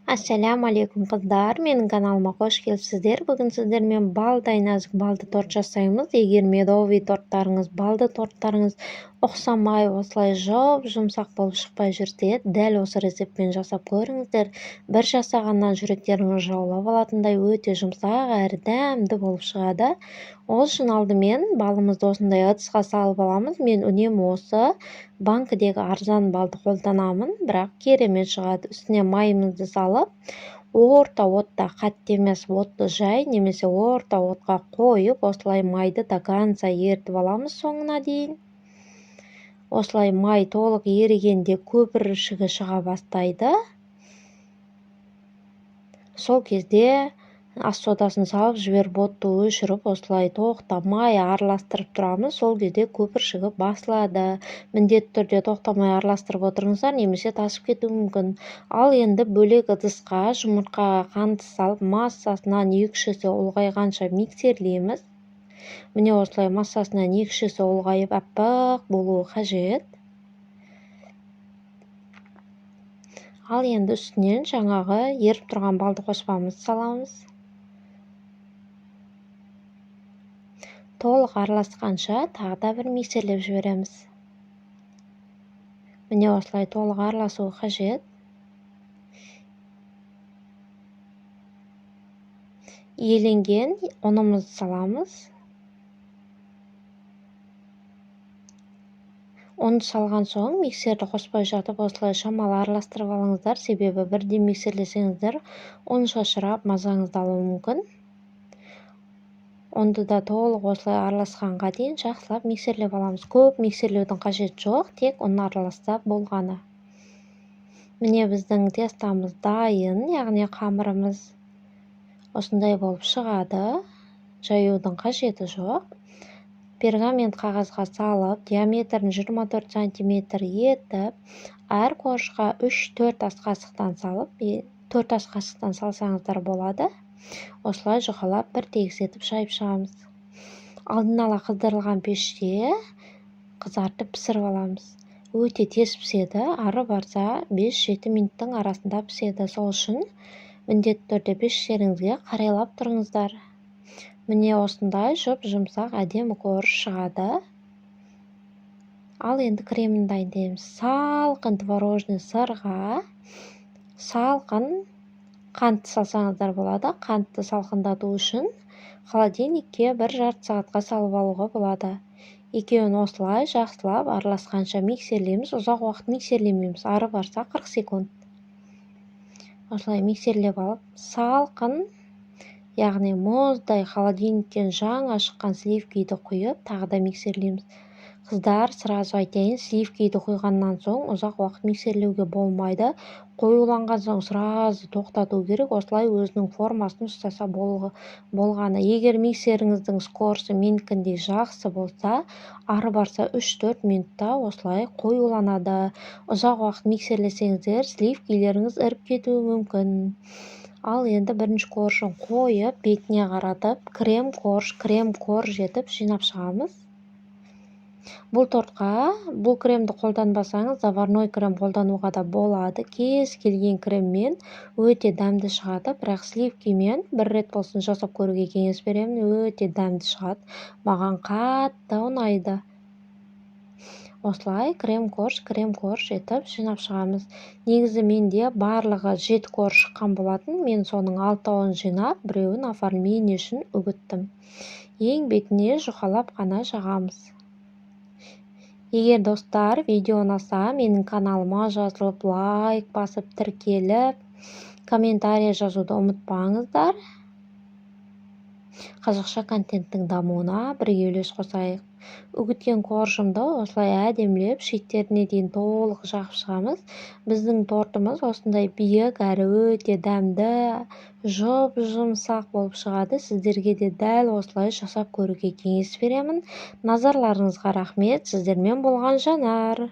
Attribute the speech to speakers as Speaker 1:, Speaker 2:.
Speaker 1: Ассаляму алейкум қыздар, менің каналыма қош келіпсіздер. Бүгін сіздермен балдай нәзік балды торт жасаймыз. Егер медовый торттарыңыз, балды торттарыңыз ұқсамай, осылай жұмсақ болып шықпай жүрсе, дәл осы рецептпен жасап көріңіздер. Бір жасағаннан жүректеріңіз жаулап алатындай өте жұмсақ әрі дәмді болып шығады. Ол үшін алдымен балымызды осындай ыдысқа салып аламыз. Мен үнемі осы банкідегі арзан балды қолданамын, бірақ керемет шығады. Үстіне майымызды салып, орта отта, қатты емес отты жай немесе орта отқа қойып, осылай майды до конца ертіп аламыз соңына дейін. Осылай май толық ерігенде көпіршігі шыға бастайды. Сол кезде ас содасын салып жіберіп отты өшіріп, осылай тоқтамай араластырып тұрамыз. Сол кезде көпіршігі басылады. Міндетті түрде тоқтамай араластырып отырыңыздар, немесе тасып кетуі мүмкін. Ал енді бөлек ыдысқа жұмыртқаға қант салып, массасынан 2-3 есе ұлғайғанша миксерлейміз. Міне осылай массасынан 2-3 есе ұлғайып аппақ болуы қажет. Ал енді үстінен жаңағы еріп тұрған балды қоспамызды саламыз. Толық араласқанша тағы да бір миксерлеп жібереміз. Міне осылай толық араласуы қажет. Иленген ұнымызды саламыз. Ұнды салған соң миксерді қоспай жатып осылай шамалы араластырып алыңыздар, себебі бірден миксерлесеңіздер ұн шашырап мазаңызды алуы мүмкін. Ұнды да толық осылай араласқанға дейін жақсылап миксерлеп аламыз. Көп миксерлеудің қажеті жоқ, тек ұн араласса болғаны. Міне біздің тестамыз дайын, яғни қамырымыз осындай болып шығады. Жаюдың қажеті жоқ. Пергамент қағазға салып, диаметрін 24 см етіп, әр коржға 3-4 ас қасықтан салып, 4 ас қасықтан салсаңыздар болады. Осылай жұқалап бір тегіс етіп шайып шығамыз. Алдын ала қыздырылған пеште қызартып пісіріп аламыз. Өте тез піседі, ары барса 5-7 минуттың арасында піседі. Сол үшін міндетті түрде пештеріңізге қарайлап тұрыңыздар. Міне осындай жұмсақ әдемі корж шығады. Ал енді кремін дайындаймыз. Салқын творожный сырға салқын қантты салсаңыздар болады. Қантты салқындату үшін холодильникке 1,5 сағатқа салып алуға болады. Екеуін осылай жақсылап араласқанша миксерлейміз. Ұзақ уақыт миксерлемейміз, ары барса 40 секунд. Осылай миксерлеп алып, салқын, яғни мұздай холодильниктен жаңа шыққан сливкиді құйып, тағы да миксерлейміз. Қыздар, сразу айтайын, сливкиді құйғаннан соң ұзақ уақыт миксерлеуге болмайды. Қоюланған соң сразу тоқтату керек, осылай өзінің формасын ұстаса болғаны. Егер миксеріңіздің скорысы менікіндей жақсы болса, ары барса 3-4 минутта осылай қоюланады. Ұзақ уақыт миксерлесеңіздер, сливкилеріңіз іріп кетуі мүмкін. Ал енді бірінші коржын қойып, бетіне қаратып, крем-корж етіп жинап шығамыз. Бұл тортқа бұл кремді қолданбасаңыз, заварной крем қолдануға да болады. Кез келген креммен өте дәмді шығады, бірақ сливкимен бір рет болсын жасап көруге кеңес беремін, өте дәмді шығады. Маған қатты ұнайды. Осылай крем-корж етіп жинап шығамыз. Негізі менде барлығы 7 корж шыққан болатын. Мен соның 6-ын жинап, біреуін оформление үшін үгіттім. Ең бетіне жұқалап қана жағамыз. Егер достар, видео ұнаса, менің каналыма жазылып, лайк басып, тіркеліп, комментарий жазуды ұмытпаңыздар. Қазақша контенттің дамуына бірге үлес қосайық. Үгіткен коржымды осылай әдемілеп, шеттеріне дейін толық жағып шығамыз. Біздің тортымыз осындай биік әрі өте дәмді, жұмсақ болып шығады. Сіздерге де дәл осылай жасап көруге кеңес беремін. Назарларыңызға рахмет. Сіздермен болған Жанар.